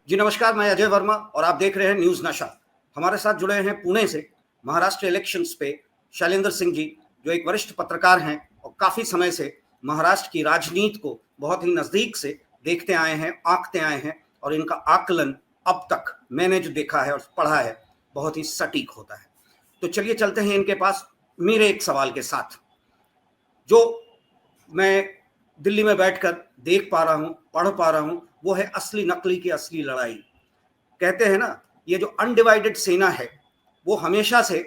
जी नमस्कार, मैं अजय वर्मा और आप देख रहे हैं न्यूज नशा। हमारे साथ जुड़े हैं पुणे से महाराष्ट्र इलेक्शंस पे शैलेंद्र सिंह जी, जो एक वरिष्ठ पत्रकार हैं और काफी समय से महाराष्ट्र की राजनीति को बहुत ही नजदीक से देखते आए हैं, आंकते आए हैं, और इनका आकलन अब तक मैंने जो देखा है और पढ़ा है बहुत ही सटीक होता है। तो चलिए चलते हैं इनके पास मेरे एक सवाल के साथ, जो मैं दिल्ली में बैठकर देख पा रहा हूं, पढ़ पा रहा हूं, वो है असली नकली की असली लड़ाई। कहते हैं ना, ये जो अनडिवाइडेड सेना है वो हमेशा से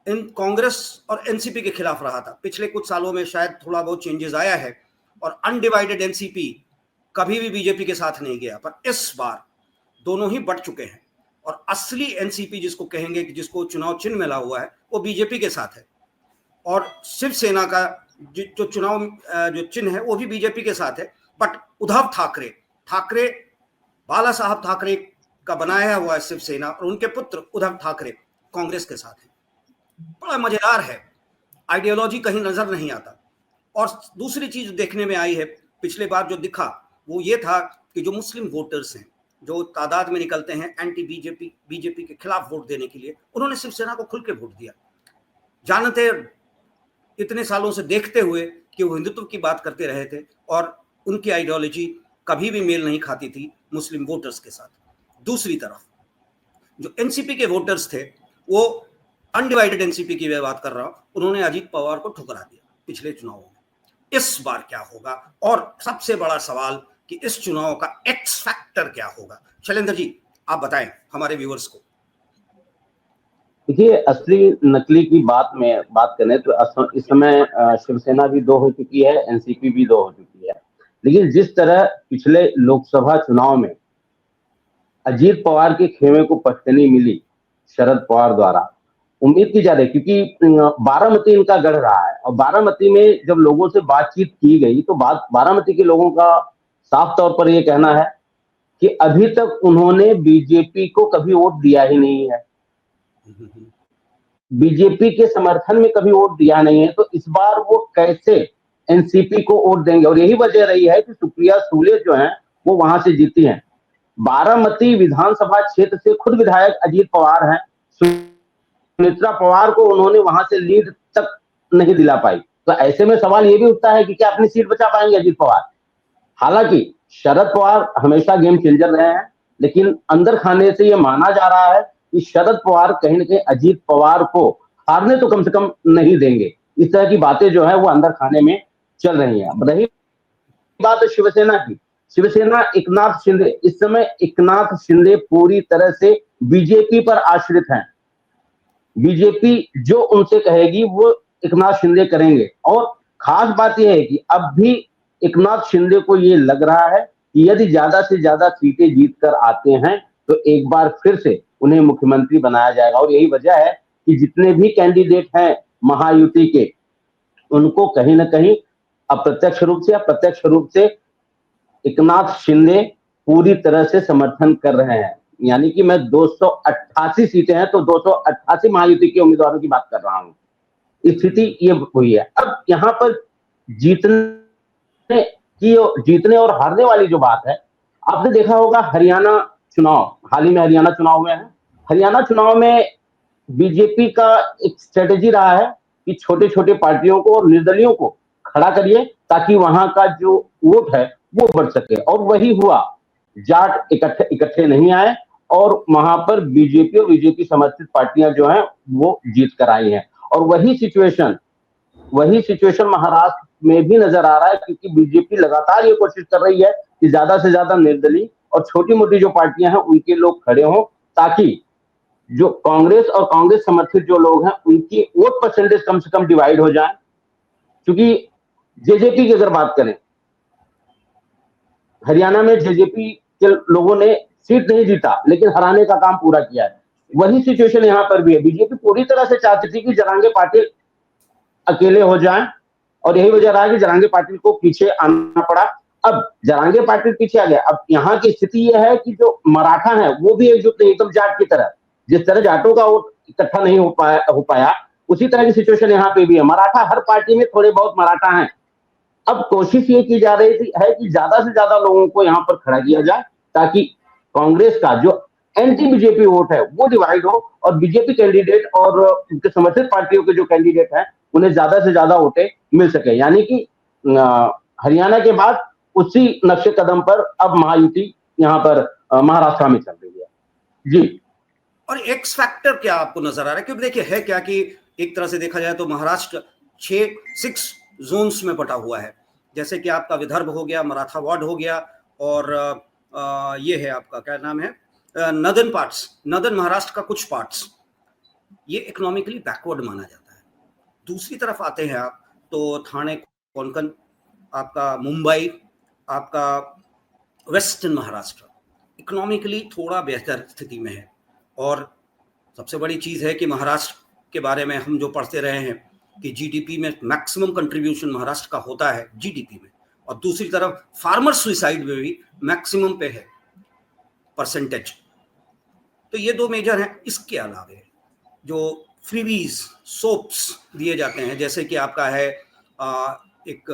इन कांग्रेस और एनसीपी के खिलाफ रहा था। पिछले कुछ सालों में शायद थोड़ा बहुत चेंजेस आया है और अनडिवाइडेड एनसीपी कभी भी बीजेपी के साथ नहीं गया, पर इस बार दोनों ही बट चुके हैं और असली एनसीपी जिसको कहेंगे कि जिसको चुनाव चिन्ह मिला हुआ है वो बीजेपी के साथ है, और शिवसेना का जो चुनाव जो चिन्ह है वो भी बीजेपी के साथ है। बट उद्धव ठाकरे बाला साहब ठाकरे का बनाया हुआ है शिवसेना, और उनके पुत्र उद्धव ठाकरे कांग्रेस के साथ है। बड़ा मजेदार है, आइडियोलॉजी कहीं नजर नहीं आता। और दूसरी चीज देखने में आई है, पिछले बार जो दिखा वो ये था कि जो मुस्लिम वोटर्स हैं, जो तादाद में निकलते हैं एंटी बीजेपी के खिलाफ वोट देने के लिए, उन्होंने शिवसेना को खुल के वोट दिया, जानते इतने सालों से देखते हुए कि वो हिंदुत्व की बात करते रहे थे और उनकी आइडियोलॉजी कभी भी मेल नहीं खाती थी मुस्लिम वोटर्स के साथ। दूसरी तरफ जो एनसीपी के वोटर्स थे, वो अनडिवाइडेड एनसीपी की मैं बात कर रहा हूं, उन्होंने अजीत पवार को ठुकरा दिया पिछले चुनावों में। इस बार क्या होगा, और सबसे बड़ा सवाल कि इस चुनाव का एक्स फैक्टर क्या होगा? शैलेंद्र जी आप बताएं हमारे व्यूअर्स को। देखिए, असली नकली की बात करें तो इस समय शिवसेना भी दो हो चुकी है, एनसीपी भी दो हो चुकी है। लेकिन जिस तरह पिछले लोकसभा चुनाव में अजीत पवार के खेमे को पटकनी मिली शरद पवार द्वारा, उम्मीद की जा रही, क्योंकि बारामती इनका गढ़ रहा है, और बारामती में जब लोगों से बातचीत की गई तो बारामती के लोगों का साफ तौर पर यह कहना है कि अभी तक उन्होंने बीजेपी को कभी वोट दिया ही नहीं है, बीजेपी के समर्थन में कभी वोट दिया नहीं है। तो इस बार वो कैसे एनसीपी को वोट देंगे? और यही वजह रही है कि सुप्रिया सुले जो हैं वो वहां से जीती हैं। बारामती विधानसभा क्षेत्र से खुद विधायक अजीत पवार हैं, सुनेत्रा पवार को उन्होंने वहां से लीड तक नहीं दिला पाई। तो ऐसे में सवाल ये भी उठता है कि क्या अपनी सीट बचा पाएंगे अजीत पवार? हालांकि शरद पवार हमेशा गेम चेंजर रहे हैं, लेकिन अंदर खाने से ये माना जा रहा है कि शरद पवार कहीं ना कहीं अजीत पवार को हारने तो कम से कम नहीं देंगे। इस तरह की बातें जो है वो अंदर खाने में चल रही हैं। रही बात शिवसेना की, शिवसेना एकनाथ शिंदे, इस समय एकनाथ शिंदे पूरी तरह से बीजेपी पर आश्रित हैं। बीजेपी जो उनसे कहेगी वो एकनाथ शिंदे करेंगे। और खास बात यह है कि अब भी एकनाथ शिंदे को ये लग रहा है कि यदि ज्यादा से ज्यादा सीटें जीत कर आते हैं तो एक बार फिर से उन्हें मुख्यमंत्री बनाया जाएगा। और यही वजह है कि जितने भी कैंडिडेट हैं महायुति के, उनको कहीं ना कहीं अप्रत्यक्ष रूप से या प्रत्यक्ष रूप से एकनाथ शिंदे पूरी तरह से समर्थन कर रहे हैं। यानी कि मैं 288 सीटें हैं तो 288 महायुति के उम्मीदवारों की बात कर रहा हूं। स्थिति ये हुई है। अब यहाँ पर जीतने और हारने वाली जो बात है, आपने देखा होगा हरियाणा चुनाव, हाल ही में हरियाणा चुनाव हुए हैं। हरियाणा चुनाव में बीजेपी का एक स्ट्रेटेजी रहा है कि छोटे छोटे पार्टियों को और निर्दलियों को खड़ा करिए ताकि वहां का जो वोट है वो बढ़ सके, और वही हुआ। जाट इकट्ठे नहीं आए और वहां पर बीजेपी और बीजेपी समर्थित पार्टियां जो हैं वो जीत कर आई हैं। और वही सिचुएशन महाराष्ट्र में भी नजर आ रहा है, क्योंकि बीजेपी लगातार ये कोशिश कर रही है कि ज्यादा से ज्यादा निर्दलीय और छोटी मोटी जो पार्टियां हैं उनके लोग खड़े हों, ताकि जो कांग्रेस और कांग्रेस समर्थित जो लोग हैं उनकी वोट परसेंटेज कम से कम डिवाइड हो जाए। क्योंकि जेजेपी की अगर बात करें, हरियाणा में जेजेपी के लोगों ने सीट नहीं जीता लेकिन हराने का काम पूरा किया है। वही सिचुएशन यहां पर भी है। बीजेपी पूरी तरह से चाहती थी कि जरांगे पाटिल अकेले हो जाएं, और यही वजह रहा कि जरांगे पाटिल को पीछे आना पड़ा। अब जरांगे पाटिल पीछे आ गया। अब यहाँ की स्थिति यह है कि जो मराठा है वो भी एकजुट नहीं, एकदम जाट की तरह। जिस तरह जाटों का वोट इकट्ठा नहीं हो पाया उसी तरह की सिचुएशन यहाँ पे भी है। मराठा, हर पार्टी में थोड़े बहुत मराठा हैं। अब कोशिश ये की जा रही है कि ज्यादा से ज्यादा लोगों को यहाँ पर खड़ा किया जाए ताकि कांग्रेस का जो एंटी बीजेपी वोट है वो डिवाइड हो और बीजेपी कैंडिडेट और उनके समर्थित पार्टियों के जो कैंडिडेट हैं उन्हें ज्यादा से ज्यादा वोटें मिल सके। यानी कि हरियाणा के बाद उसी नक्शे कदम पर अब महायुति यहाँ पर महाराष्ट्र में चल रही है जी। और एक्स फैक्टर क्या आपको नजर आ रहा है? क्योंकि देखिए है क्या कि एक तरह से देखा जाए तो महाराष्ट्र 6 जोन्स में बटा हुआ है, जैसे कि आपका विदर्भ हो गया, मराठवाड़ हो गया, और ये है आपका क्या नाम है, नदर्न पार्ट्स, नदर्न महाराष्ट्र का कुछ पार्ट्स, ये इकोनॉमिकली बैकवर्ड माना जाता है। दूसरी तरफ आते हैं आप तो ठाणे, कोंकण, आपका मुंबई, आपका वेस्टर्न महाराष्ट्र इकोनॉमिकली थोड़ा बेहतर स्थिति में है। और सबसे बड़ी चीज़ है कि महाराष्ट्र के बारे में हम जो पढ़ते रहे हैं कि जीडीपी में मैक्सिमम कंट्रीब्यूशन महाराष्ट्र का होता है जीडीपी में, और दूसरी तरफ फार्मर सुसाइड में भी मैक्सिमम पे है परसेंटेज। तो ये दो मेजर हैं। इसके अलावा जो फ्रीबीज सोप्स दिए जाते हैं, जैसे कि आपका है एक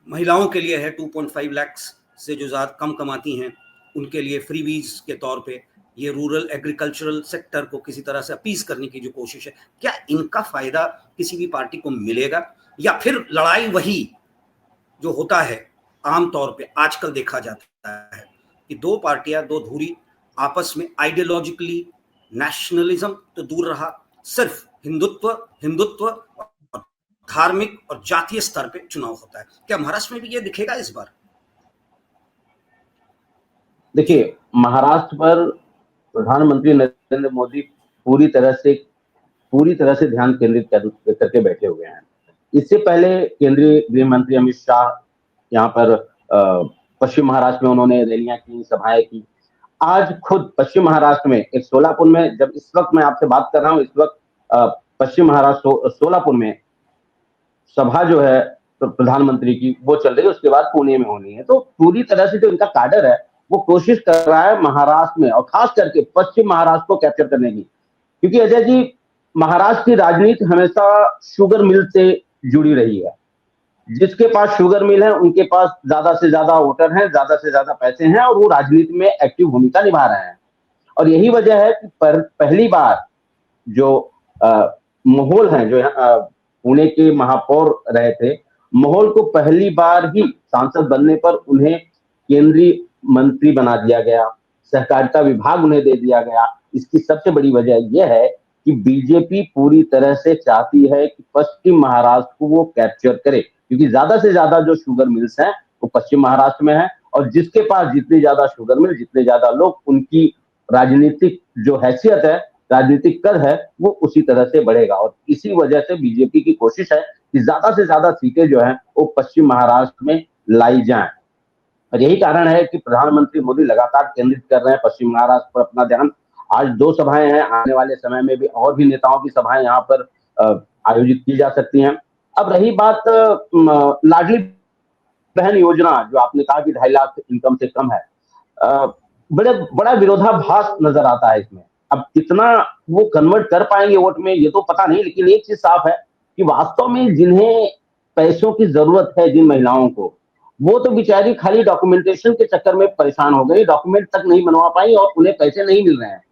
महिलाओं के लिए है 2.5 लाख से जो ज़्यादा कम कमाती हैं उनके लिए फ्रीबीज के तौर पे ये रूरल एग्रीकल्चरल सेक्टर को किसी तरह से अपीज करने की जो कोशिश है, क्या इनका फायदा किसी भी पार्टी को मिलेगा, या फिर लड़ाई वही जो होता है आमतौर पे आजकल देखा जाता है कि दो पार्टियां, दो धुरी आपस में आइडियोलॉजिकली, नेशनलिज्म तो दूर रहा, सिर्फ हिंदुत्व और धार्मिक और जातीय स्तर पे चुनाव होता है। क्या महाराष्ट्र में भी ये दिखेगा इस बार? देखिए, महाराष्ट्र पर प्रधानमंत्री नरेंद्र मोदी पूरी तरह से ध्यान केंद्रित करके बैठे हुए हैं। इससे पहले केंद्रीय गृह मंत्री अमित शाह यहाँ पर पश्चिम महाराष्ट्र में उन्होंने रैलियां की, सभाएं की। आज खुद पश्चिम महाराष्ट्र में एक सोलापुर में, जब इस वक्त मैं आपसे बात कर रहा हूँ, इस वक्त पश्चिम महाराष्ट्र सोलापुर में सभा जो है तो प्रधानमंत्री की वो चल रही है, उसके बाद पुणे में होनी है। तो पूरी तरह से जो इनका कैडर है वो कोशिश कर रहा है महाराष्ट्र में और खास करके पश्चिम महाराष्ट्र को कैप्चर करने की, क्योंकि अजय जी महाराष्ट्र की राजनीति हमेशा शुगर मिल से जुड़ी रही है। जिसके पास शुगर मिल है उनके पास ज्यादा से ज्यादा वोटर हैं, ज्यादा से ज्यादा पैसे हैं और वो राजनीति में एक्टिव भूमिका निभा रहे हैं। और यही वजह है कि पहली बार जो मोहोल हैं, जो पुणे के महापौर रहे थे, मोहोल को पहली बार ही सांसद बनने पर उन्हें केंद्रीय मंत्री बना दिया गया, सहकारिता विभाग उन्हें दे दिया गया। इसकी सबसे बड़ी वजह यह है कि बीजेपी पूरी तरह से चाहती है कि पश्चिम महाराष्ट्र को वो कैप्चर करे, क्योंकि ज्यादा से ज्यादा जो शुगर मिल्स हैं वो पश्चिम महाराष्ट्र में है, और जिसके पास जितनी ज्यादा शुगर मिल, जितने ज्यादा लोग, उनकी राजनीतिक जो हैसियत है, राजनीतिक कद है, वो उसी तरह से बढ़ेगा। और इसी वजह से बीजेपी की कोशिश है कि ज्यादा से ज्यादा सीटें जो है वो पश्चिम महाराष्ट्र में लाई जाएं। और यही कारण है कि प्रधानमंत्री मोदी लगातार केंद्रित कर रहे हैं पश्चिम महाराष्ट्र पर अपना ध्यान। आज 2 सभाएं हैं, आने वाले समय में भी और भी नेताओं की सभाएं यहाँ पर आयोजित की जा सकती हैं। अब रही बात लाडली बहन योजना, जो आपने कहा कि 2.5 लाख इनकम से कम है, बड़ा विरोधाभास नजर आता है इसमें। अब कितना वो कन्वर्ट कर पाएंगे वोट में ये तो पता नहीं, लेकिन एक चीज साफ है कि वास्तव में जिन्हें पैसों की जरूरत है, जिन महिलाओं को, वो तो बेचारी खाली डॉक्यूमेंटेशन के चक्कर में परेशान हो गई, डॉक्यूमेंट तक नहीं बनवा पाई और उन्हें पैसे नहीं मिल रहे हैं।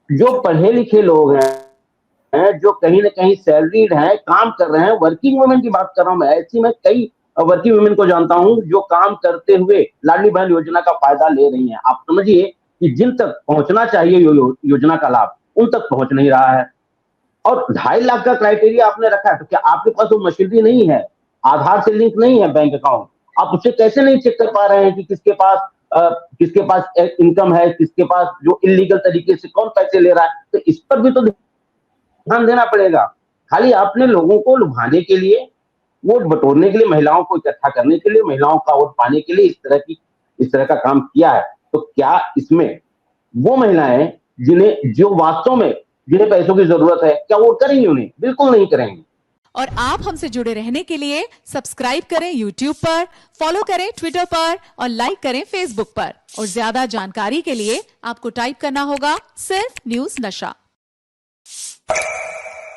जो पढ़े लिखे लोग हैं, जो कहीं ना कहीं सैलरीड हैं, काम कर रहे हैं, वर्किंग वुमेन की बात कर रहा हूं मैं, ऐसी मैं कई वर्किंग वुमेन को जानता हूं जो काम करते हुए लाडली बहन योजना का फायदा ले रही हैं। आप समझिए कि जिन तक पहुंचना चाहिए योजना का लाभ, उन तक पहुंच नहीं रहा है। और 2.5 लाख का क्राइटेरिया आपने रखा है, तो क्या आपके पास वो मशीनरी नहीं है, आधार से लिंक नहीं है बैंक अकाउंट, आप उसे कैसे नहीं चेक कर पा रहे हैं कि किसके पास इनकम है, किसके पास जो इलीगल तरीके से कौन पैसे ले रहा है? तो इस पर भी तो ध्यान देना पड़ेगा। खाली आपने लोगों को लुभाने के लिए, वोट बटोरने के लिए, महिलाओं को इकट्ठा करने के लिए, महिलाओं का वोट पाने के लिए इस तरह का काम किया है। तो क्या इसमें वो महिलाएं जो वास्तव में जिन्हें पैसों की जरूरत है, क्या वोट करेंगे उन्हें? बिल्कुल नहीं करेंगे। और आप हमसे जुड़े रहने के लिए सब्सक्राइब करें YouTube पर, फॉलो करें Twitter पर और लाइक करें Facebook पर। और ज्यादा जानकारी के लिए आपको टाइप करना होगा सिर्फ न्यूज़ नशा।